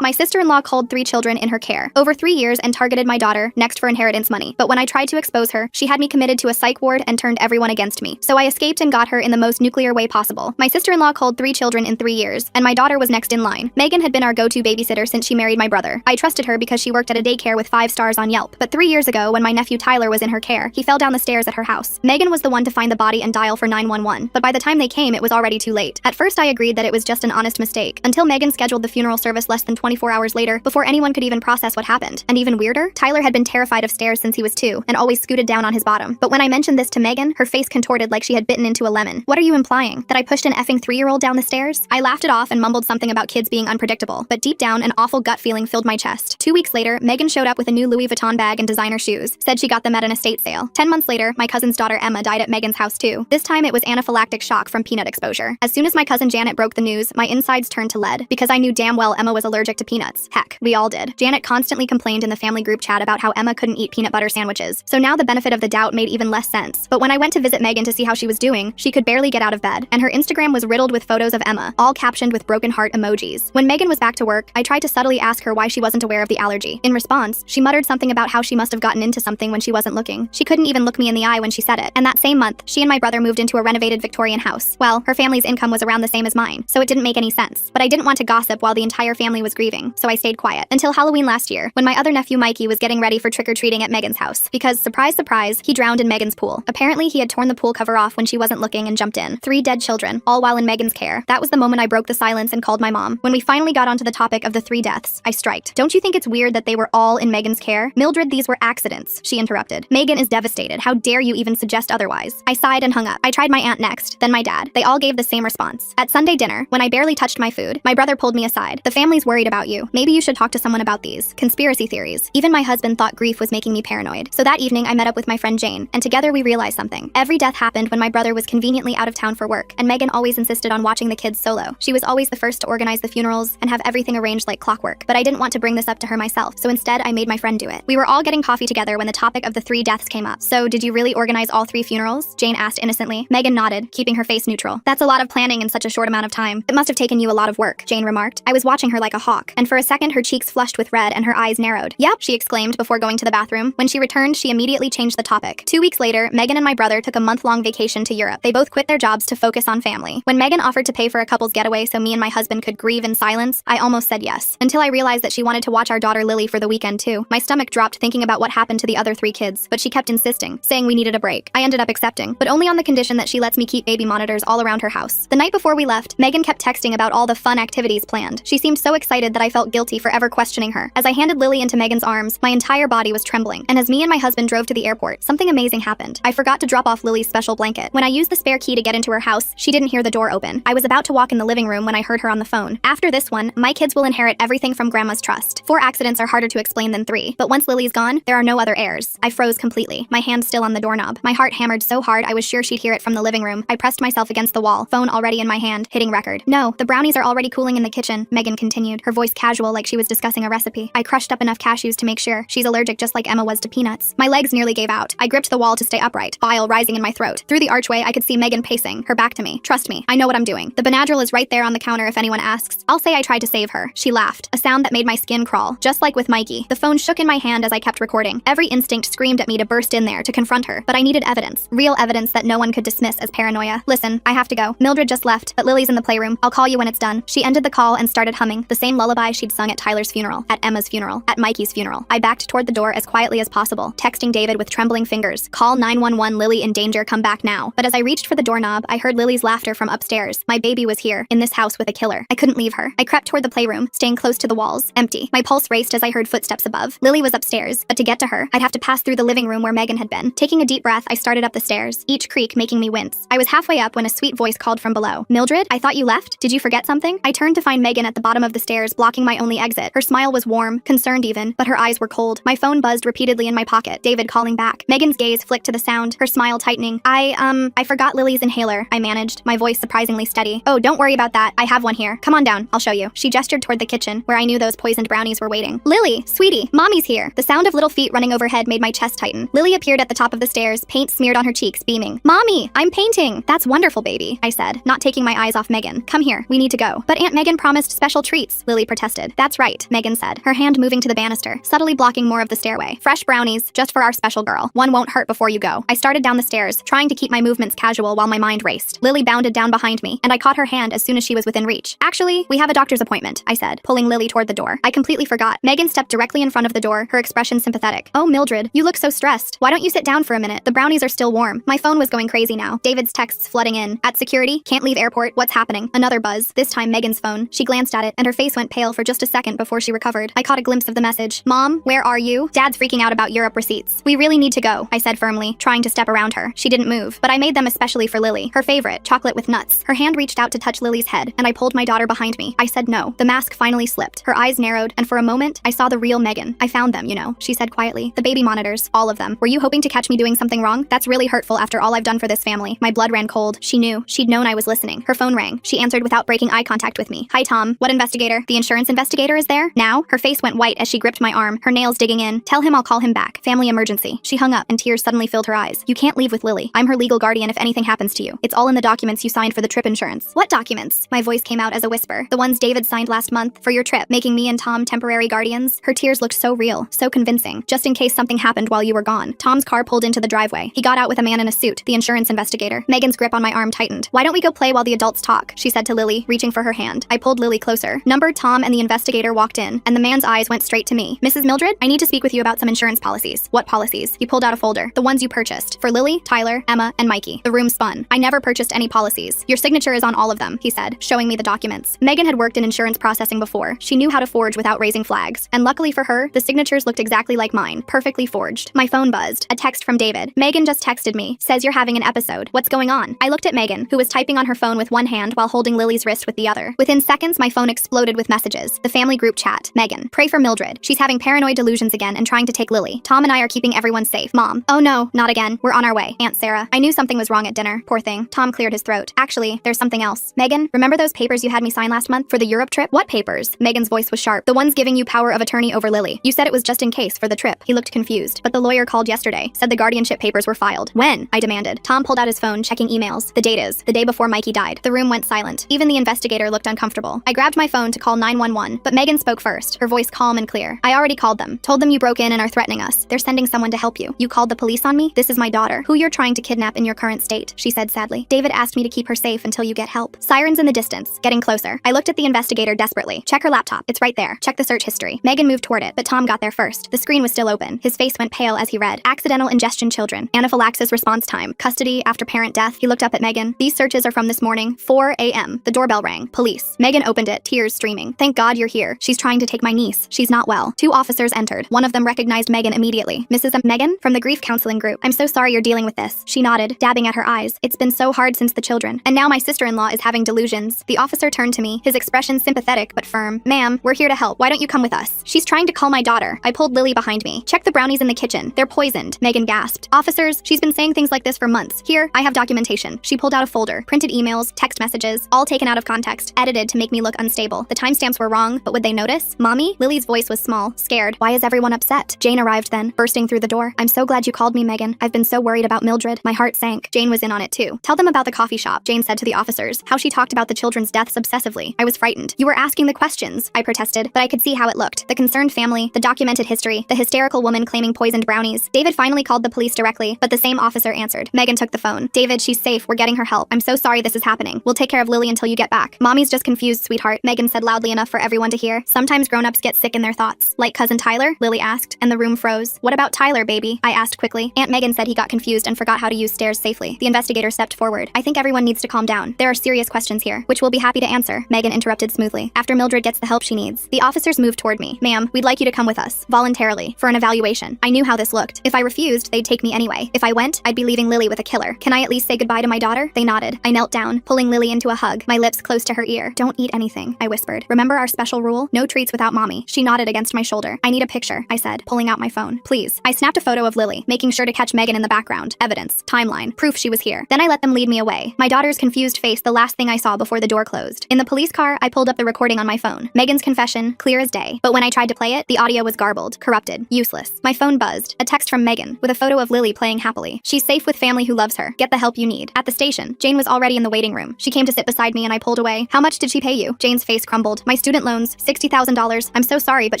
My sister-in-law culled 3 children in her care over 3 years and targeted my daughter next for inheritance money. But when I tried to expose her, she had me committed to a psych ward and turned everyone against me. So I escaped and got her in the most nuclear way possible. My sister-in-law culled 3 children in 3 years, and my daughter was next in line. Megan had been our go-to babysitter since she married my brother. I trusted her because she worked at a daycare with 5 stars on Yelp. But 3 years ago, when my nephew Tyler was in her care, he fell down the stairs at her house. Megan was the one to find the body and dial for 911, but by the time they came, it was already too late. At first, I agreed that it was just an honest mistake, until Megan scheduled the funeral service less than 24 hours later, before anyone could even process what happened. And even weirder, Tyler had been terrified of stairs since he was 2, and always scooted down on his bottom. But when I mentioned this to Megan, her face contorted like she had bitten into a lemon. What are you implying? That I pushed an effing 3-year-old down the stairs? I laughed it off and mumbled something about kids being unpredictable, but deep down, an awful gut feeling filled my chest. 2 weeks later, Megan showed up with a new Louis Vuitton bag and designer shoes, said she got them at an estate sale. 10 months later, my cousin's daughter Emma died at Megan's house too. This time it was anaphylactic shock from peanut exposure. As soon as my cousin Janet broke the news, my insides turned to lead, because I knew damn well Emma was allergic to peanuts. Heck, we all did. Janet constantly complained in the family group chat about how Emma couldn't eat peanut butter sandwiches, so now the benefit of the doubt made even less sense. But when I went to visit Megan to see how she was doing, she could barely get out of bed, and her Instagram was riddled with photos of Emma, all captioned with broken heart emojis. When Megan was back to work, I tried to subtly ask her why she wasn't aware of the allergy. In response, she muttered something about how she must have gotten into something when she wasn't looking. She couldn't even look me in the eye when she said it. And that same month, she and my brother moved into a renovated Victorian house. Well, her family's income was around the same as mine, so it didn't make any sense. But I didn't want to gossip while the entire family was grieving, so I stayed quiet. Until Halloween last year, when my other nephew Mikey was getting ready for trick-or-treating at Megan's house. Because, surprise, surprise, he drowned in Megan's pool. Apparently, he had torn the pool cover off when she wasn't looking and jumped in. 3 dead children, all while in Megan's care. That was the moment I broke the silence and called my mom. When we finally got onto the topic of the 3 deaths, I striked. Don't you think it's weird that they were all in Megan's care? Mildred, these were accidents, she interrupted. Megan is devastated. How dare you even suggest otherwise? I sighed and hung up. I tried my aunt next, then my dad. They all gave the same response. At Sunday dinner, when I barely touched my food, my brother pulled me aside. The family's worried about you. Maybe you should talk to someone about these conspiracy theories. Even my husband thought grief was making me paranoid. So that evening, I met up with my friend Jane, and together we realized something. Every death happened when my brother was conveniently out of town for work, and Megan always insisted on watching the kids solo. She was always the first to organize the funerals and have everything arranged like clockwork. But I didn't want to bring this up to her myself, so instead I made my friend do it. We were all getting coffee together when the topic of the 3 deaths came up. So did you really organize all 3 funerals? Jane asked innocently. Megan nodded, keeping her face neutral. That's a lot of planning in such a short amount of time. It must have taken you a lot of work, Jane remarked. I was watching her like a hawk, and for a second her cheeks flushed with red and her eyes narrowed. Yep, she exclaimed before going to the bathroom. When she returned, she immediately changed the topic. 2 weeks later, Megan and my brother took a month-long vacation to Europe. They both quit their jobs to focus on family. When Megan offered to pay for a couple's getaway so me and my husband could grieve in silence, I almost said yes. Until I realized that she wanted to watch our daughter Lily for the weekend too. My stomach dropped thinking about what happened to the other 3 kids, but she kept insisting, saying we needed a break. I ended up accepting, but only on the condition that she lets me keep baby monitors all around her house. The night before we left, Megan kept texting about all the fun activities planned. She seemed so excited that I felt guilty for ever questioning her. As I handed Lily into Megan's arms, my entire body was trembling, and as me and my husband drove to the airport, something amazing happened. I forgot to drop off Lily's special blanket. When I used the spare key to get into her house, she didn't hear the door open. I was about to walk in the living room when I heard her on the phone. After this one, my kids will inherit everything from Grandma's trust. 4 accidents are harder to explain than 3, but once Lily's gone, there are no other heirs. I froze completely, my hand still on the doorknob. My heart hammered so hard I was sure she'd hear it from the living room. I pressed myself against the wall, phone already in my hand, hitting record. No, the brownies are already cooling in the kitchen, Megan continued, her voice casual like she was discussing a recipe. I crushed up enough cashews to make sure. She's allergic just like Emma was to peanuts. My legs nearly gave out. I gripped the wall to stay upright, bile rising in my throat. Through the archway, I could see Megan pacing, her back to me. Trust me, I know what I'm doing. The Benadryl is right there on the counter if anyone asks. I'll say I tried to save her. She laughed, a sound that made my skin crawl, just like with Mikey. The phone shook in my hand as I kept recording. Every instinct screamed at me to burst in there to confront her, but I needed evidence. Real evidence that no one could dismiss as paranoia. Listen, I have to go. Mildred just left, but Lily's in the playroom. I'll call you when it's done. She ended the call and started humming the same lullaby she'd sung at Tyler's funeral, at Emma's funeral, at Mikey's funeral. I backed toward the door as quietly as possible, texting David with trembling fingers. Call 911, Lily in danger, come back now. But as I reached for the doorknob, I heard Lily's laughter from upstairs. My baby was here, in this house with a killer. I couldn't leave her. I crept toward the playroom, staying close to the walls, empty. My pulse raced as I heard footsteps above. Lily was upstairs, but to get to her, I'd have to pass through the living room where Megan had been. Taking a deep breath, I started up the stairs, each creak making me wince. I was halfway up when a sweet voice called from below. Mildred, I thought you left? Did you forget something? I turned to find Megan at the bottom of the stairs, blocking my only exit. Her smile was warm, concerned even, but her eyes were cold. My phone buzzed repeatedly in my pocket. David calling back. Megan's gaze flicked to the sound, her smile tightening. I forgot Lily's inhaler, I managed, my voice surprisingly steady. Oh, don't worry about that. I have one here. Come on down, I'll show you. She gestured toward the kitchen, where I knew those poisoned brownies were waiting. Lily, sweetie, mommy's here. The sound of little feet running overhead made my chest tighten. Lily appeared at the top of the stairs, paint smeared on her cheeks, beaming. Mommy, I'm painting. That's wonderful, baby, I said, not taking my eyes off Megan. Come here, we need to go. But Aunt Megan promised special treats, Lily protested. That's right, Megan said, her hand moving to the banister, subtly blocking more of the stairway. Fresh brownies, just for our special girl. One won't hurt before you go. I started down the stairs, trying to keep my movements casual while my mind raced. Lily bounded down behind me, and I caught her hand as soon as she was within reach. Actually, we have a doctor's appointment, I said, pulling Lily toward the door. I completely forgot. Megan stepped directly in front of the door, her expression sympathetic. Oh, Mildred, you look so stressed. Why don't you sit down for a minute? The brownies are still warm. My phone was going crazy now. David's texts flooding in. At security, can't leave airport, what's happening? Another buzz, this time Megan's phone. She glanced at it, and her face went pale for just a second before she recovered. I caught a glimpse of the message. Mom, where are you? Dad's freaking out about Europe receipts. We really need to go, I said firmly, trying to step around her. She didn't move, but I made them especially for Lily, her favorite, chocolate with nuts. Her hand reached out to touch Lily's head, and I pulled my daughter behind me. I said no. The mask finally slipped. Her eyes narrowed, and for a moment, I saw the real Megan. I found them, you know, she said quietly. The baby monitors, all of them. Were you hoping to catch me doing something wrong? That's really hurtful after all I've done for this family. My blood ran cold. She knew. She'd known I was listening. Her phone rang. She answered without breaking eye contact with me. Hi, Tom. What investigator? The insurance investigator is there? Now? Her face went white as she gripped my arm, her nails digging in. Tell him I'll call him back. Family emergency. She hung up, and tears suddenly filled her eyes. You can't leave with Lily. I'm her legal guardian if anything happens to you. It's all in the documents you signed for the trip insurance. What documents? My voice came out as a whisper. The ones David signed last month for your trip, making me and Tom temporary guardians. Her tears looked so real, so convincing. Just in case something happened while you were gone. Tom's car pulled into the driveway. He got out with a man in a suit, the insurance investigator. Megan's grip on my arm tightened. Why don't we go play while the adults talk? She said to Lily, reaching for her hand. I pulled Lily closer. Numbered Tom and the investigator walked in, and the man's eyes went straight to me. Mrs. Mildred, I need to speak with you about some insurance policies. What policies? He pulled out a folder. The ones you purchased. For Lily, Tyler, Emma, and Mikey. The room spun. I never purchased any policies. Your signature is on all of them, he said, showing me the documents. Megan had worked in insurance processing before. She knew how to forge without raising flags. And luckily for her, the signatures looked exactly like mine, perfectly forged. My phone buzzed. A text from David. Megan just texted me. Says you're having an episode. What's going on? I looked at Megan, who was typing on her phone with one hand while holding Lily's wrist with the other. Within seconds, my phone exploded with messages. The family group chat. Megan, pray for Mildred. She's having paranoid delusions again and trying to take Lily. Tom and I are keeping everyone safe. Mom. Oh no, not again. We're on our way. Aunt Sarah. I knew something was wrong at dinner. Poor thing. Tom cleared his throat. Actually, there's something else. Megan, remember those papers you had me sign last month for the Europe trip? What papers? Megan's voice was sharp. The ones giving you power of attorney over Lily. You said it was just in case for the trip. He looked confused. But the lawyer called yesterday. Said the guardianship papers were filed. When? I demanded. Tom pulled out his phone, checking emails. The date is the day before Mikey died. The room went silent. Even the investigator looked uncomfortable. I grabbed my phone to call 911, but Megan spoke first, her voice calm and clear. I already called them. Told them you broke in and are threatening us. They're sending someone to help you. You called the police on me? This is my daughter, who you're trying to kidnap in your current state, she said sadly. David asked me to keep her safe until you get help. Sirens in the distance, getting closer. I looked at the investigator desperately. Check her laptop. It's right there. Check the search history. Megan moved toward it, but Tom got there first. The screen was still open. His face went pale as he read. Accidental ingestion children. Anaphylaxis response time. Custody after parent death. He looked up at Megan. These searches are from this morning, 4 a.m. The doorbell rang. Police. Megan opened it, tears streaming. Thank God you're here. She's trying to take my niece. She's not well. 2 officers entered. One of them recognized Megan immediately. Mrs. Megan? From the grief counseling group. I'm so sorry you're dealing with this. She nodded, dabbing at her eyes. It's been so hard since the children. And now my sister-in-law is having delusions. The officer turned to me, his expression sympathetic but firm. Ma'am, we're here to help. Why don't you come with us? She's trying to call my daughter. I pulled Lily behind me. Check the brownies in the kitchen. They're poisoned. Megan gasped. Officers, she's been saying things like this for months. Here, I have documentation. She pulled out a folder. Printed emails, text messages, all taken out of context, edited to make me look unstable. The timestamps were wrong, but would they notice? Mommy? Lily's voice was small, scared. Why is everyone upset? Jane arrived then, bursting through the door. I'm so glad you called me, Megan. I've been so worried about Mildred. My heart sank. Jane was in on it too. Tell them about the coffee shop, Jane said to the officers. How she talked about the children's deaths obsessively. I was frightened. You were asking the questions, I protested, but I could see how it looked. The concerned family, the documented history, the hysterical woman claiming poisoned brownies. David finally called the police directly, but the same officer answered. Megan took the phone. David, she's safe. We're getting her help. I'm so sorry this is happening. We'll take care of Lily until you get back. Mommy's just confused, sweetheart, Megan said loudly enough for everyone to hear. Sometimes grown-ups get sick in their thoughts. Like cousin Tyler? Lily asked, and the room froze. What about Tyler, baby? I asked quickly. Aunt Megan said he got confused and forgot how to use stairs safely. The investigator stepped forward. I think everyone needs to calm down. There are serious questions here, which we'll be happy to answer, Megan interrupted smoothly. After Mildred gets the help she needs. The officers moved toward me. Ma'am, we'd like you to come with us, voluntarily, for an evaluation. I knew how this looked. If I refused, they'd take me anyway. If I went, I'd be leaving Lily with a killer. Can I at least say goodbye to my daughter? They nodded. I knelt down, pulling Lily into a hug, my lips close to her ear. Don't eat anything, I whispered. Remember our special rule? No treats without mommy. She nodded against my shoulder. I need a picture, I said, pulling out my phone. Please. I snapped a photo of Lily, making sure to catch Megan in the background. Evidence, timeline, proof she was here. Then I let them lead me away. My daughter's confused face the last thing I saw before the door closed. In the police car, I pulled up the recording on my phone. Megan's confession, clear as day. But when I tried to play it, the audio was garbled, corrupted, useless. My phone buzzed. A text from Megan, with a photo of Lily playing happily. She's safe with family who loves her. Get the help you need. At the station, Jane was already in the waiting room. She came to sit beside me and I pulled away. How much did she pay you? Jane's face crumbled. My student loans, $60,000. I'm so sorry, but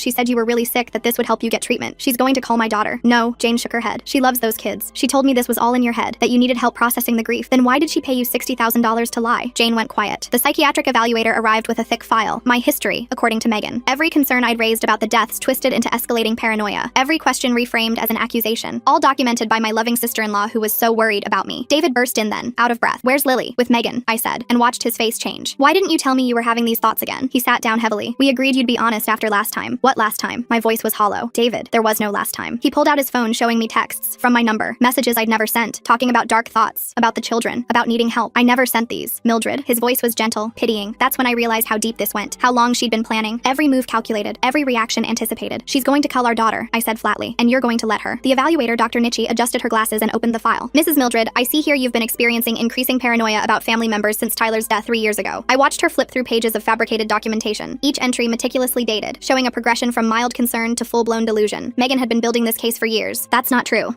she said you were really sick, that this would help you get treatment. She's going to call my daughter. No, Jane shook her head. She loves those kids. She told me this was all in your head, that you needed help processing the grief. Then why did she pay you $60,000 to lie? Jane went quiet. The psychiatric evaluator arrived with a thick file. My history, according to Megan. Every concern I'd raised about the deaths twisted into escalating paranoia. Every question reframed as an accusation. All documented by my loving sister-in-law who was so worried about me. David burst in then, out of breath. Where's Lily? With Megan, I said, and watched his face change. Why didn't you tell me you were having these thoughts again? He sat down heavily. We agreed you'd be honest after last time. What last time? My voice was hollow. David, there was no last time. He pulled out his phone showing me texts from my number, messages I'd never sent, talking about dark thoughts, about the children, about needing help. I never sent these. Mildred, his voice was gentle, pitying. That's when I realized how deep this went, how long she'd been planning, every move calculated, every reaction anticipated. She's going to call our daughter, I said flatly, and you're going to let her. The evaluator, Dr. Nichi, adjusted her glasses and opened the file. Mrs. Mildred, I see here you've been experiencing increasing paranoia about family members since Tyler's death 3 years ago. I watched her flip through pages of fabricated documentation, each entry meticulously dated, showing a progression from mild concern to full-blown delusion. Megan had been building this case for years. That's not true.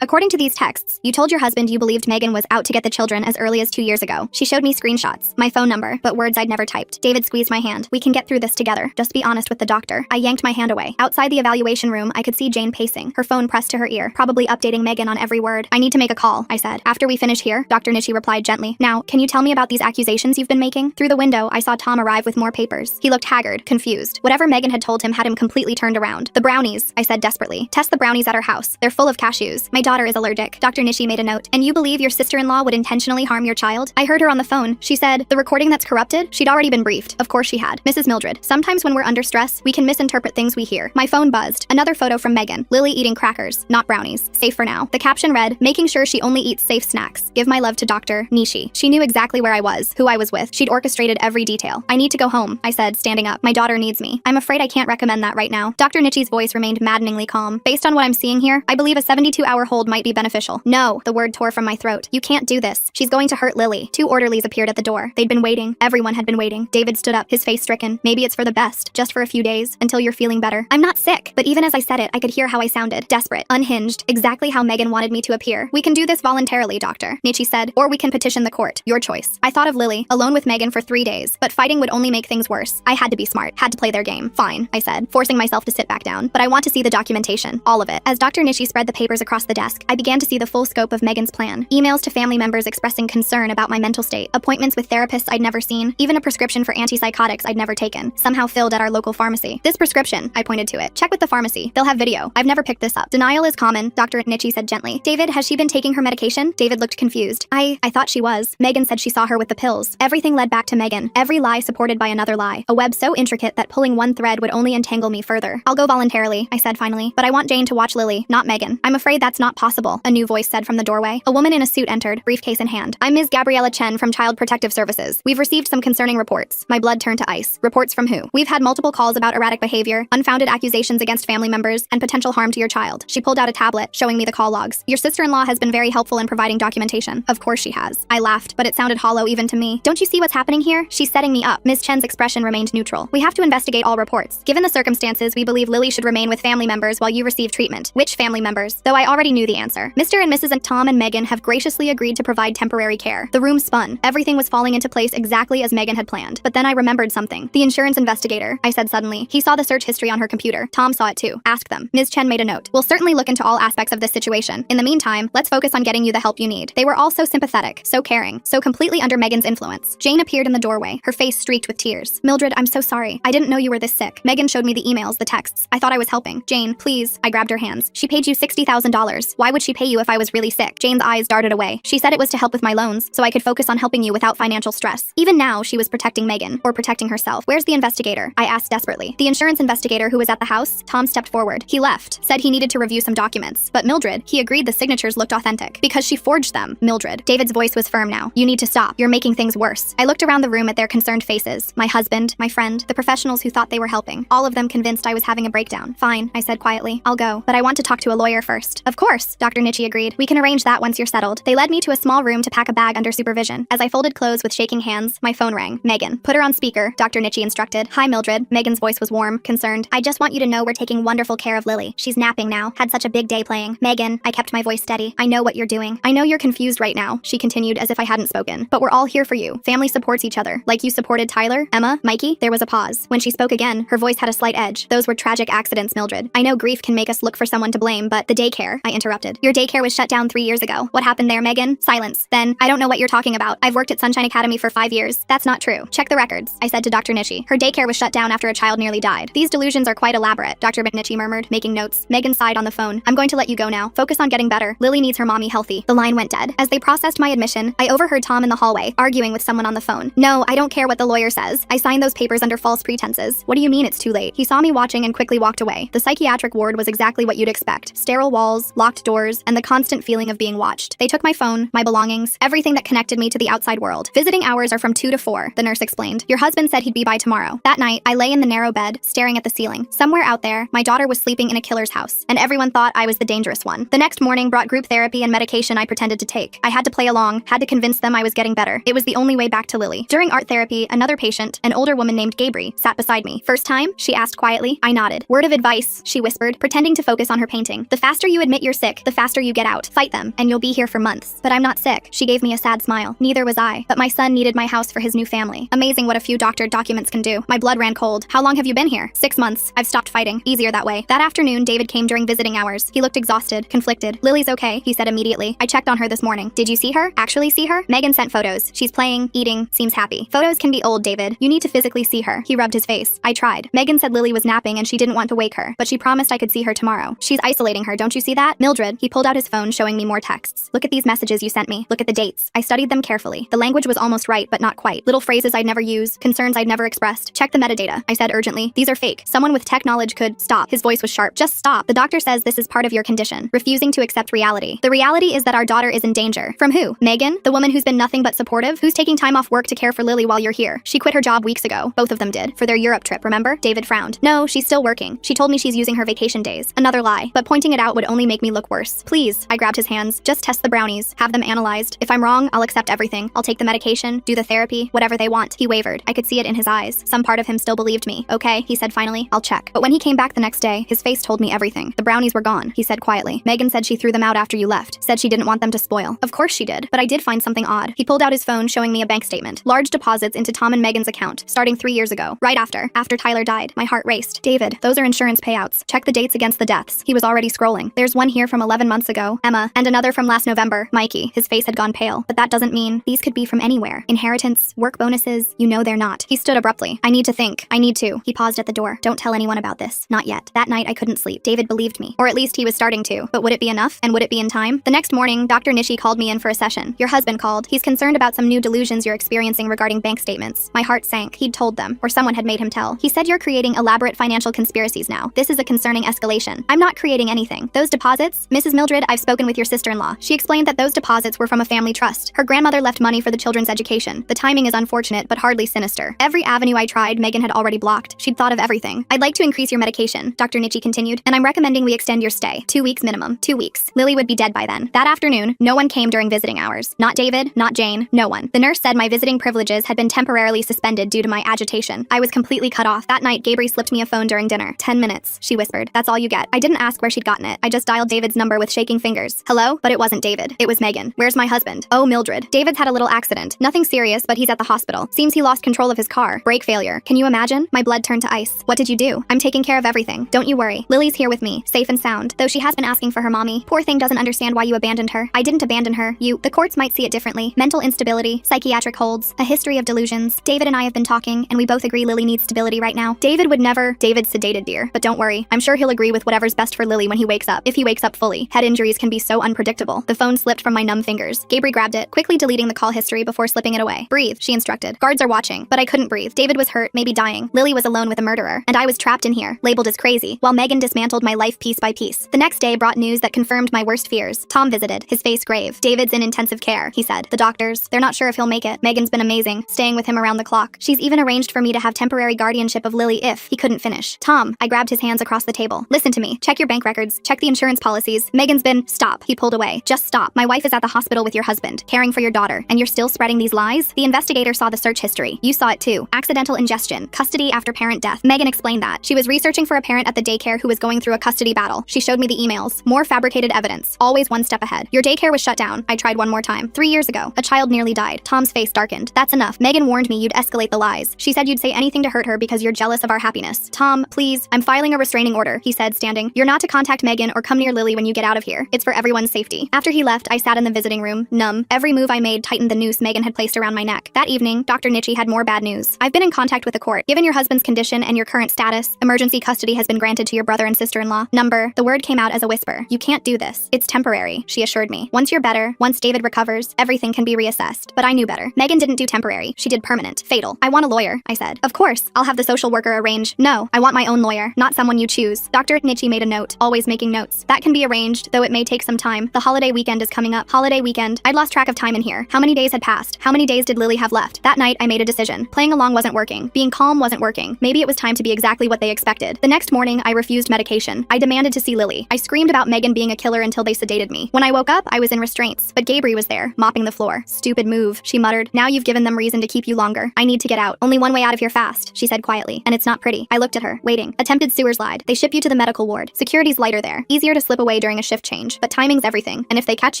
According to these texts, you told your husband you believed Megan was out to get the children as early as 2 years ago. She showed me screenshots, my phone number, but words I'd never typed. David squeezed my hand. We can get through this together. Just be honest with the doctor. I yanked my hand away. Outside the evaluation room, I could see Jane pacing, her phone pressed to her ear, probably updating Megan on every word. I need to make a call, I said. After we finish here, Dr. Nichi replied gently. Now, can you tell me about these accusations you've been making? Through the window, I saw Tom arrive with more papers. He looked haggard, confused. Whatever Megan had told him had him completely turned around. The brownies, I said desperately. Test the brownies at her house. They're full of cashews. My daughter is allergic. Dr. Nichi made a note. And you believe your sister-in-law would intentionally harm your child? I heard her on the phone. She said, the recording that's corrupted? She'd already been briefed. Of course she had. Mrs. Mildred, sometimes when we're under stress, we can misinterpret things we hear. My phone buzzed. Another photo from Megan. Lily eating crackers, not brownies. Safe for now. The caption read, making sure she only eats safe snacks. Give my love to Dr. Nichi. She knew exactly where I was, who I was with. She'd orchestrated every detail. I need to go home, I said, standing up. My daughter needs me. I'm afraid I can't recommend that right now. Dr. Nichi's voice remained maddeningly calm. Based on what I'm seeing here, I believe a 72-hour hold might be beneficial. No, the word tore from my throat. You can't do this. She's going to hurt Lily. 2 orderlies appeared at the door. They'd been waiting. Everyone had been waiting. David stood up, his face stricken. Maybe it's for the best, just for a few days, until you're feeling better. I'm not sick. But even as I said it, I could hear how I sounded. Desperate, unhinged, exactly how Megan wanted me to appear. We can do this voluntarily, doctor, Nichi said, or we can petition the court. Your choice. I thought of Lily, alone with Megan for 3 days, but fighting would only make things worse. I had to be smart, had to play their game. Fine, I said, forcing myself to sit back down. But I want to see the documentation, all of it. As Dr. Nichi spread the papers across the desk, I began to see the full scope of Megan's plan. Emails to family members expressing concern about my mental state, appointments with therapists I'd never seen, even a prescription for antipsychotics I'd never taken, somehow filled at our local pharmacy. This prescription, I pointed to it. Check with the pharmacy. They'll have video. I've never picked this up. Denial is common, Dr. Nichi said gently. David, has she been taking her medication? David looked confused. I thought she was. Megan said she saw her with the pills. Everything led back to Megan. Every lie supported by another lie. A web so intricate that pulling one thread would only entangle me further. I'll go voluntarily, I said finally, but I want Jane to watch Lily, not Megan. I'm afraid that's not possible, a new voice said from the doorway. A woman in a suit entered, briefcase in hand. I'm Ms. Gabriella Chen from Child Protective Services. We've received some concerning reports. My blood turned to ice. Reports from who? We've had multiple calls about erratic behavior, unfounded accusations against family members, and potential harm to your child. She pulled out a tablet, showing me the call logs. Your sister-in-law has been very helpful in providing documentation. Of course she has. I laughed, but it sounded hollow even to me. Don't you see what's happening here? She's setting me up. Ms. Chen's expression remained neutral. We have to investigate all reports. Given the circumstances, we believe Lily should remain with family members while you receive treatment. Which family members? Though I already knew the answer. Mr. and Mrs. and Tom and Megan have graciously agreed to provide temporary care. The room spun. Everything was falling into place exactly as Megan had planned. But then I remembered something. The insurance investigator, I said suddenly. He saw the search history on her computer. Tom saw it too. Ask them. Ms. Chen made a note. We'll certainly look into all aspects of this situation. In the meantime, let's focus on getting you the help you need. They were all so sympathetic, so caring, so completely under Megan's influence. Jane appeared in the doorway, her face streaked with tears. Mildred, I'm so sorry. I didn't know you were this sick. Megan showed me the emails, the texts. I thought I was helping. Jane, please. I grabbed her hands. She paid you $60,000. Why would she pay you if I was really sick? Jane's eyes darted away. She said it was to help with my loans, so I could focus on helping you without financial stress. Even now, she was protecting Megan, or protecting herself. Where's the investigator? I asked desperately. The insurance investigator who was at the house? Tom stepped forward. He left, said he needed to review some documents. But Mildred, he agreed the signatures looked authentic. Because she forged them. Mildred. David's voice was firm now. You need to stop. You're making things worse. I looked around the room at their concerned faces. My husband, my friend, the professionals who thought they were helping. All of them convinced I was having a breakdown. Fine, I said quietly. I'll go. But I want to talk to a lawyer first. Of course, Dr. Nichi agreed. We can arrange that once you're settled. They led me to a small room to pack a bag under supervision. As I folded clothes with shaking hands, my phone rang. Megan. Put her on speaker, Dr. Nichi instructed. Hi, Mildred. Megan's voice was warm, concerned. I just want you to know we're taking wonderful care of Lily. She's napping now. Had such a big day playing. Megan, I kept my voice steady. I know what you're doing. I know you're confused right now, she continued as if I hadn't spoken. But we're all here for you. Family supports each other. Like you supported Tyler, Emma, Mikey, Mikey? There was a pause. When she spoke again, her voice had a slight edge. Those were tragic accidents, Mildred. I know grief can make us look for someone to blame, but the daycare, I interrupted. Your daycare was shut down 3 years ago. What happened there, Megan? Silence. Then, I don't know what you're talking about. I've worked at Sunshine Academy for 5 years. That's not true. Check the records, I said to Dr. Nishi. Her daycare was shut down after a child nearly died. These delusions are quite elaborate, Dr. McNichie murmured, making notes. Megan sighed on the phone. I'm going to let you go now. Focus on getting better. Lily needs her mommy healthy. The line went dead. As they processed my admission, I overheard Tom in the hallway, arguing with someone on the phone. No, I don't care what the lawyer says. I signed those papers under false pretenses. What do you mean it's too late? He saw me watching and quickly walked away. The psychiatric ward was exactly what you'd expect. Sterile walls, locked doors, and the constant feeling of being watched. They took my phone, my belongings, everything that connected me to the outside world. Visiting hours are from 2 to 4, the nurse explained. Your husband said he'd be by tomorrow. That night, I lay in the narrow bed, staring at the ceiling. Somewhere out there, my daughter was sleeping in a killer's house, and everyone thought I was the dangerous one. The next morning brought group therapy and medication I pretended to take. I had to play along, had to convince them I was getting better. It was the only way back to Lily. During art therapy, another patient, an older woman named Gabri, sat beside me. First time? She asked quietly. I nodded. Word of advice, she whispered, pretending to focus on her painting. The faster you admit you're sick, the faster you get out. Fight them, and you'll be here for months. But I'm not sick. She gave me a sad smile. Neither was I. But my son needed my house for his new family. Amazing what a few doctored documents can do. My blood ran cold. How long have you been here? 6 months. I've stopped fighting. Easier that way. That afternoon, David came during visiting hours. He looked exhausted, conflicted. Lily's okay, he said immediately. I checked on her this morning. Did you see her? Actually see her? Megan sent photos. She's playing, eating, seems happy. Photos can be old, David. You need to physically see her. He rubbed his face. I tried. Megan said Lily was napping and she didn't want to wake her, but she promised I could see her tomorrow. She's isolating her, don't you see that? Mildred, he pulled out his phone showing me more texts. Look at these messages you sent me. Look at the dates. I studied them carefully. The language was almost right, but not quite. Little phrases I'd never use, concerns I'd never expressed. Check the metadata, I said urgently. These are fake. Someone with tech knowledge could stop. His voice was sharp. Just stop. The doctor says this is part of your condition. Refusing to accept reality. The reality is that our daughter is in danger. From who? Megan? The woman who's been nothing but supportive? Who's taking time off work to care for Lily while you're here? She quit her job weeks ago. Both of them did. For their Europe trip, remember? David frowned. No, she's still working. She told me she's using her vacation days. Another lie. But pointing it out would only make me look worse. Please. I grabbed his hands. Just test the brownies. Have them analyzed. If I'm wrong, I'll accept everything. I'll take the medication, do the therapy, whatever they want. He wavered. I could see it in his eyes. Some part of him still believed me. Okay, he said finally. I'll check. But when he came back the next day, his face told me everything. The brownies were gone, he said quietly. Megan said she threw them out after you left. Said she didn't want them to spoil. Of course she did. But I did find something odd. He pulled out his phone showing me a bank statement. Large deposits into Tom and Megan's account, starting 3 years ago. Right after Tyler died. My heart raced. David, those are insurance payouts. Check the dates against the deaths. He was already scrolling. There's one here from 11 months ago, Emma, and another from last November, Mikey. His face had gone pale. But that doesn't mean these could be from anywhere. Inheritance, work bonuses, you know they're not. He stood abruptly. I need to think. I need to. He paused at the door. Don't tell anyone about this. Not yet. That night I couldn't sleep. David believed me. Or at least he was starting to. But would it be enough? And would it be in time? The next morning, Dr. Nishi called me in for a session. Your husband called. He's concerned about some new delusions you're experiencing regarding bank statements. My heart sank. He'd told them, or someone had made him tell. He said you're creating elaborate financial conspiracies now. This is a concerning escalation. I'm not creating anything. Those deposits, Mrs. Mildred, I've spoken with your sister-in-law. She explained that those deposits were from a family trust. Her grandmother left money for the children's education. The timing is unfortunate, but hardly sinister. Every avenue I tried, Megan had already blocked. She'd thought of everything. I'd like to increase your medication, Dr. Nishi continued, and I'm recommending we extend your stay. 2 weeks minimum. 2 weeks. Lily would be dead by then. That afternoon, no one came during visiting hours. Not David, not Jane, no one. The nurse said my visiting privileges had been temporarily suspended due to my agitation. I was completely cut off. That night, Gabri slipped me a phone during dinner. 10 minutes, she whispered. That's all you get. I didn't ask where she'd gotten it. I just dialed David's number with shaking fingers. Hello? But it wasn't David. It was Megan. Where's my husband? Oh, Mildred. David's had a little accident. Nothing serious, but he's at the hospital. Seems he lost control of his car. Brake failure. Can you imagine? My blood turned to ice. What did you do? I'm taking care of everything. Don't you worry. Lily's here with me, safe and sound. Though she has been asking for her mommy. Poor thing doesn't understand why you abandoned her. I didn't abandon her. The courts might see it differently. Mental instability, psychiatric holds, a history of delusions. David and I have been talking, and we both agree Lily needs stability right now. David would never. David's sedated, dear. But don't worry. I'm sure he'll agree with whatever's best for Lily when he wakes up. If he wakes up fully. Head injuries can be so unpredictable. The phone slipped from my numb fingers. Gabri grabbed it, quickly deleting the call history before slipping it away. Breathe, she instructed. Guards are watching, but I couldn't breathe. David was hurt, maybe dying. Lily was alone with a murderer, and I was trapped in here, labeled as crazy, while Megan dismantled my life piece by piece. The next day brought news that confirmed my worst fears. Tom visited, his face grave. David's in intensive care, he said. The doctors, they're not sure if he'll make it. Megan's been amazing, staying with him around the clock. She's even arranged for me to have temporary guardianship of Lily if he couldn't finish. Tom, I grabbed his hands across the table. Listen to me. Check your bank records. Check the insurance policies. Megan's been. Stop. He pulled away. Just stop. My wife is at the hospital with your husband, caring for your daughter, and you're still spreading these lies? The investigator saw the search history. You saw it too. Accidental ingestion. Custody after parent death. Megan explained that. She was researching for a parent at the daycare who was going through a custody battle. She showed me the emails. More fabricated evidence. Always one step ahead. Your daycare was shut down. I tried one more time. 3 years ago. A child nearly died. Tom's face darkened. That's enough. Megan warned me you'd escalate the lies. eyes. She said you'd say anything to hurt her because you're jealous of our happiness. Tom, please, I'm filing a restraining order, he said, standing. You're not to contact Megan or come near Lily when you get out of here. It's for everyone's safety. After he left, I sat in the visiting room, numb. Every move I made tightened the noose Megan had placed around my neck. That evening, Dr. Nitchie had more bad news. I've been in contact with the court. Given your husband's condition and your current status, emergency custody has been granted to your brother and sister-in-law. The word came out as a whisper. You can't do this. It's temporary, she assured me. Once you're better, once David recovers, everything can be reassessed. But I knew better. Megan didn't do temporary. She did permanent, fatal. I want a lawyer, I said. Of course, I'll have the social worker arrange. No, I want my own lawyer, not someone you choose. Dr. Nitchie made a note, always making notes. That can be arranged, though it may take some time. The holiday weekend is coming up. Holiday weekend. I'd lost track of time in here. How many days had passed? How many days did Lily have left? That night, I made a decision. Playing along wasn't working. Being calm wasn't working. Maybe it was time to be exactly what they expected. The next morning, I refused medication. I demanded to see Lily. I screamed about Megan being a killer until they sedated me. When I woke up, I was in restraints, but Gabriel was there, mopping the floor. Stupid move, she muttered. Now you've given them reason to keep you longer. I need to get out. Only one way out of here fast, she said quietly, and it's not pretty. I looked at her, waiting. Attempted sewer slide. They ship you to the medical ward. Security's lighter there. Easier to slip away during a shift change, but timing's everything. And if they catch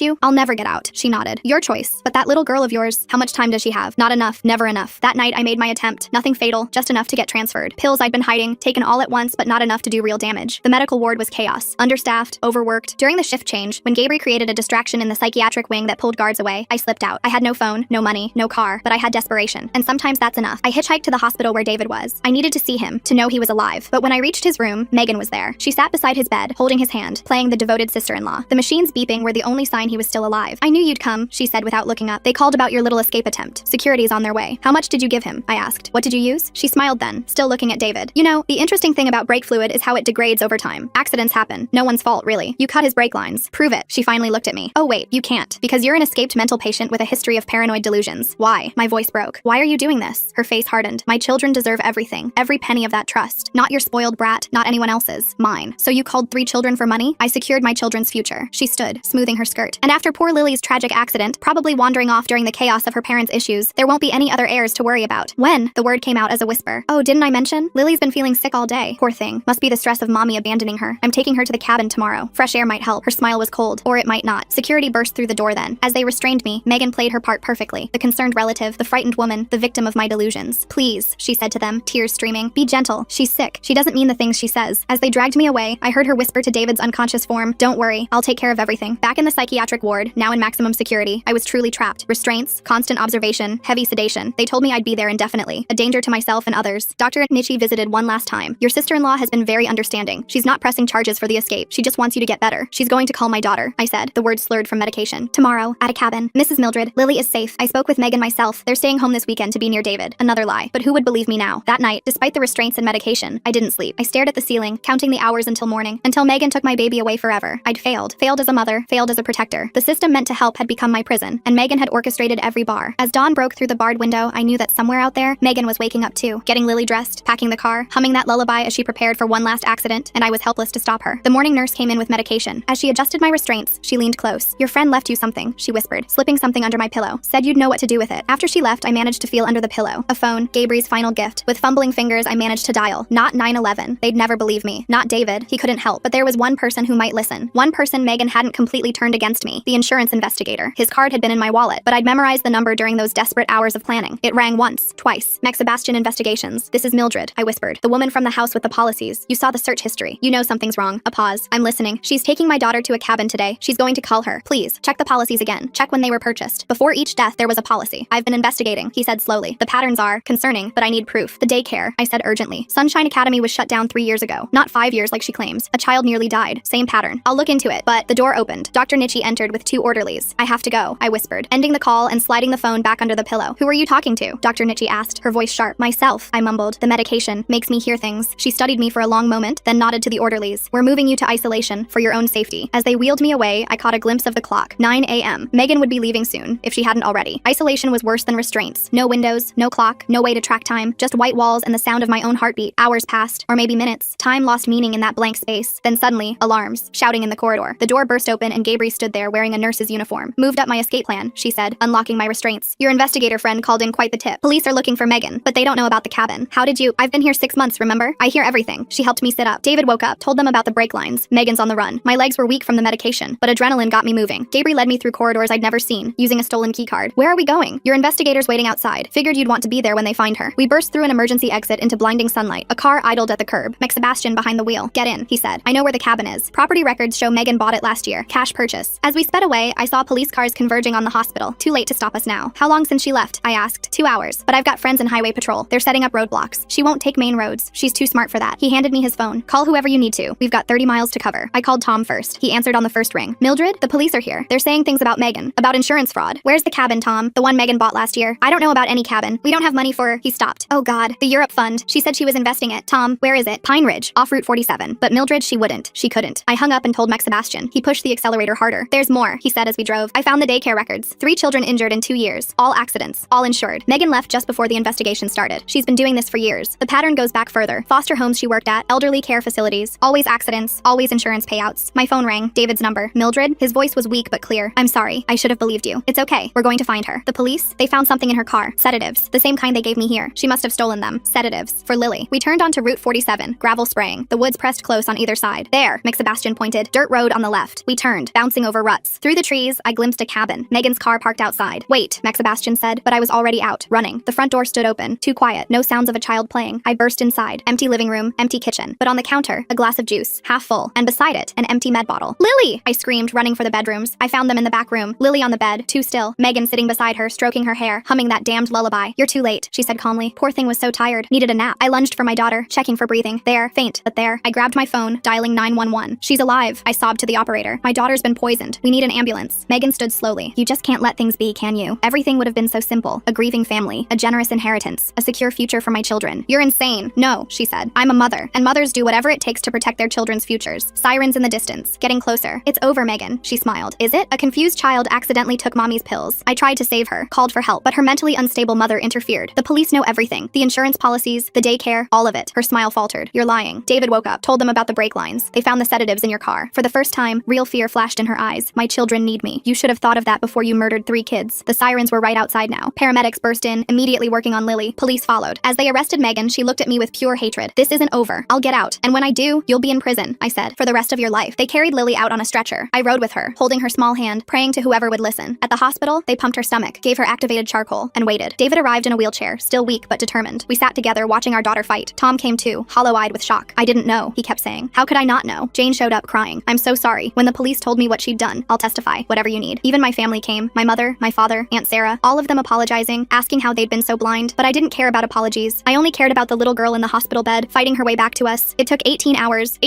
you, I'll never get out. She nodded. Your choice. But that little girl of yours, how much time does she have? Not enough. Never enough. That night I made my attempt. Nothing fatal, just enough to get transferred. Pills I'd been hiding, taken all at once, but not enough to do real damage. The medical ward was chaos. Understaffed, overworked. During the shift change, when Gabriel created a distraction in the psychiatric wing that pulled guards away, I slipped out. I had no phone, no money, no car, but I had desperation. And sometimes that's enough. I hitchhiked to the hospital where David was. I needed to see him, to know he was alive. But when I reached his room, Megan was there. She sat beside his bed, holding his hand, playing the devoted sister-in-law. The machines beeping were the only sign he was still alive. I knew you'd come, she said without looking up. They called about your little escape attempt. Security's on their way. How much did you give him? I asked. What did you use? She smiled then, still looking at David. You know, the interesting thing about brake fluid is how it degrades over time. Accidents happen. No one's fault, really. You cut his brake lines. Prove it. She finally looked at me. Oh wait, you can't. Because you're an escaped mental patient with a history of paranoid delusions. Why? My voice broke. Why are you doing this? Her face hardened. My children deserve everything. Every penny of that trust. Not your spoiled brat, not anyone else's. Mine. So you called 3 children for money? I secured my children's future. She stood, smoothing her skirt. And after poor Lily's tragic accident, probably wandering off during the chaos of her parents' issues, there won't be any other heirs to worry about. When? The word came out as a whisper. Oh, didn't I mention? Lily's been feeling sick all day. Poor thing. Must be the stress of mommy abandoning her. I'm taking her to the cabin tomorrow. Fresh air might help. Her smile was cold. Or it might not. Security burst through the door then. As they restrained me, Megan played her part perfectly. The concerned relative, the frightened woman, the victim of my delusions. Please, she said to them, tears streaming. Be gentle. She's sick. She doesn't mean the things she says. As they dragged me away, I heard her whisper to David's unconscious form, don't worry, I'll take care of everything. Back in the psychiatric ward, now in maximum security, I was truly trapped. Restraints, constant observation, heavy sedation. They told me I'd be there indefinitely, a danger to myself and others. Dr. Nitchie visited one last time. Your sister-in-law has been very understanding. She's not pressing charges for the escape. She just wants you to get better. She's going to call my daughter, I said, the words slurred from medication. Tomorrow, at a cabin. Mrs. Mildred, Lily is safe. I spoke with Megan myself. They're staying home this weekend to be near David. Another lie. But who would believe me now? That night, despite the restraints and medication, I didn't sleep. I stared at the ceiling, counting the hours until morning, until Megan took my baby away forever. I'd failed. Failed as a mother, failed as a protector. The system meant to help had become my prison, and Megan had orchestrated every bar. As dawn broke through the barred window, I knew that somewhere out there, Megan was waking up too, getting Lily dressed, packing the car, humming that lullaby as she prepared for one last accident, and I was helpless to stop her. The morning nurse came in with medication. As she adjusted my restraints, she leaned close. Your friend left you something, she whispered, slipping something under my pillow. Said you'd know what to do with it. After she left, I managed to feel under the pillow. A phone, Gabriel's final gift. With fumbling fingers, I managed to dial. Not 911. They'd never believe me. Not David. He couldn't help. But there was one person who might listen. One person Megan hadn't completely turned against me. The insurance investigator. His card had been in my wallet, but I'd memorized the number during those desperate hours of planning. It rang once, twice. Max Sebastian Investigations. This is Mildred, I whispered. The woman from the house with the policies. You saw the search history. You know something's wrong. A pause. I'm listening. She's taking my daughter to a cabin today. She's going to call her. Please, check the policies again. Check when they were purchased. Before each death, there was a policy. I've been investigating, he said slowly. The patterns are concerning, but I need proof. The daycare, I said urgently. Sunshine Academy was shut down 3 years ago. Not 5 years like she claims. A child nearly died. Same pattern. I'll look into it. But the door opened. Dr. Nitchie entered with 2 orderlies. I have to go, I whispered, ending the call and sliding the phone back under the pillow. Who are you talking to? Dr. Nitchie asked, her voice sharp. Myself, I mumbled. The medication makes me hear things. She studied me for a long moment, then nodded to the orderlies. We're moving you to isolation for your own safety. As they wheeled me away, I caught a glimpse of the clock. 9 a.m. Megan would be leaving soon, if she hadn't already. Isolation was worse than restraints. No windows, no clock, no way to track time, just white walls and the sound of my own heartbeat. Hours passed, or maybe minutes. Time lost meaning in that blank space. Then suddenly, alarms, shouting in the corridor. The door burst open and Gabriel stood there wearing a nurse's uniform. Moved up my escape plan, she said, unlocking my restraints. Your investigator friend called in quite the tip. Police are looking for Megan, but they don't know about the cabin. How did you? I've been here 6 months, remember? I hear everything. She helped me sit up. David woke up, told them about the brake lines. Megan's on the run. My legs were weak from the medication, but adrenaline got me moving. Gabriel led me through corridors I'd never seen, using a stolen keycard. Where are we going? Your investigator's waiting outside. Figured you'd want to be there when when they find her. We burst through an emergency exit into blinding sunlight. A car idled at the curb. Sebastian behind the wheel. Get in, he said. I know where the cabin is. Property records show Megan bought it last year. Cash purchase. As we sped away, I saw police cars converging on the hospital. Too late to stop us now. How long since she left? I asked. 2 hours. But I've got friends in highway patrol. They're setting up roadblocks. She won't take main roads. She's too smart for that. He handed me his phone. Call whoever you need to. We've got 30 miles to cover. I called Tom first. He answered on the first ring. Mildred, the police are here. They're saying things about Megan. About insurance fraud. Where's the cabin, Tom? The one Megan bought last year. I don't know about any cabin. We don't have money for... He stopped. Oh God. The Europe fund. She said she was investing it. Tom, where is it? Pine Ridge. Off Route 47. But Mildred, she wouldn't. She couldn't. I hung up and told Sebastian. He pushed the accelerator harder. There's more, he said as we drove. I found the daycare records. 3 children injured in 2 years. All accidents. All insured. Megan left just before the investigation started. She's been doing this for years. The pattern goes back further. Foster homes she worked at, elderly care facilities, always accidents, always insurance payouts. My phone rang. David's number. Mildred? His voice was weak but clear. I'm sorry. I should have believed you. It's okay. We're going to find her. The police? They found something in her car. Sedatives. The same kind they gave me here. She must have stolen them. Sedatives. For Lily. We turned onto Route 47. Gravel spraying. The woods pressed close on either side. There, Sebastian pointed. Dirt road on the left. We turned, bouncing over ruts. Through the trees, I glimpsed a cabin. Megan's car parked outside. Wait, Sebastian said, but I was already out, running. The front door stood open. Too quiet. No sounds of a child playing. I burst inside. Empty living room, empty kitchen. But on the counter, a glass of juice, half full, and beside it, an empty med bottle. Lily! I screamed, running for the bedrooms. I found them in the back room. Lily on the bed, too still. Megan sitting beside her, stroking her hair, humming that damned lullaby. You're too late, she said calmly. Poor thing was so tired. Needed a nap. I lunged for my daughter, checking for breathing. There, faint, but there. I grabbed my phone, dialing 911. She's alive, I sobbed to the operator. My daughter's been poisoned. We need an ambulance. Megan stood slowly. You just can't let things be, can you? Everything would have been so simple. A grieving family, a generous inheritance, a secure future for my children. You're insane. No, she said. I'm a mother, and mothers do whatever it takes to protect their children's futures. Sirens in the distance. Getting closer. It's over, Megan, she smiled. Is it? A confused child accidentally took mommy's pills. I tried to save her, called for help, but her mentally unstable mother interfered. The police know everything. The insurance policies, the daycare, all of it. Her smile faltered. You're lying. David woke up, told them about the brake lines. They found the sedatives in your car. For the first time, real fear flashed in her eyes. My children need me. You should have thought of that before you murdered 3 kids. The sirens were right outside now. Paramedics burst in, immediately working on Lily. Police followed. As they arrested Megan, she looked at me with pure hatred. This isn't over. I'll get out. And when I do, you'll be in prison, I said, for the rest of your life. They carried Lily out on a stretcher. I rode with her, holding her small hand, praying to whoever would listen. At the hospital, they pumped her stomach, gave her activated charcoal, and waited. David arrived in a wheelchair, still weak but determined. We sat together, watching our daughter fight. Tom came too, hollow-eyed with shock. I didn't know, he kept saying. How could I not know? Jane showed up crying. I'm so sorry. When the police told me what she'd done, I'll testify. Whatever you need. Even my family came. My mother, my father, Aunt Sarah, all of them apologizing, asking how they'd been so blind. But I didn't care about apologies. I only cared about the little girl in the hospital bed, fighting her way back to us. It took 18 hours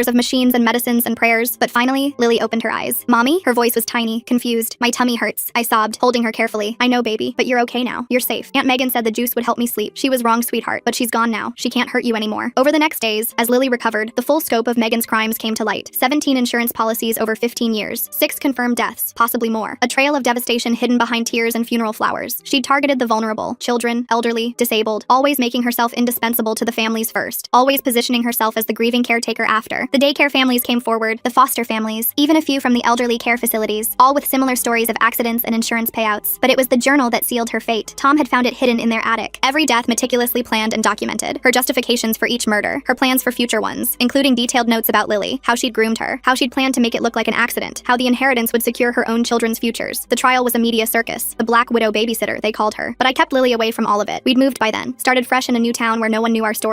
of machines and medicines and prayers. But finally, Lily opened her eyes. Mommy? Her voice was tiny, confused. My tummy hurts. I sobbed, holding her carefully. I know, baby, but you're okay now. You're safe. Aunt Megan said the juice would help me sleep. She was wrong, sweetheart, but she's gone now. She can't hurt you anymore. Over the next days, as Lily recovered, the full scope of Megan's crimes came to light. 17 insurance policies over 15 years. 6 confirmed deaths, possibly more. A trail of devastation hidden behind tears and funeral flowers. She'd targeted the vulnerable, children, elderly, disabled, always making herself indispensable to the families first, always positioning herself as the grieving caretaker after. The daycare families came forward, the foster families, even a few from the elderly care facilities, all with similar stories of accidents and insurance payouts. But it was the journal that sealed her fate. Tom had found it hidden in their attic. Every death meticulously planned and documented. Her justifications for each murder, her plans for future ones, including detailed notes about Lily, how she'd groomed her, how she'd planned to make it look like an accident, how the inheritance would secure her own children's futures. The trial was a media circus, the Black Widow babysitter, they called her. But I kept Lily away from all of it. We'd moved by then, started fresh in a new town where no one knew our story.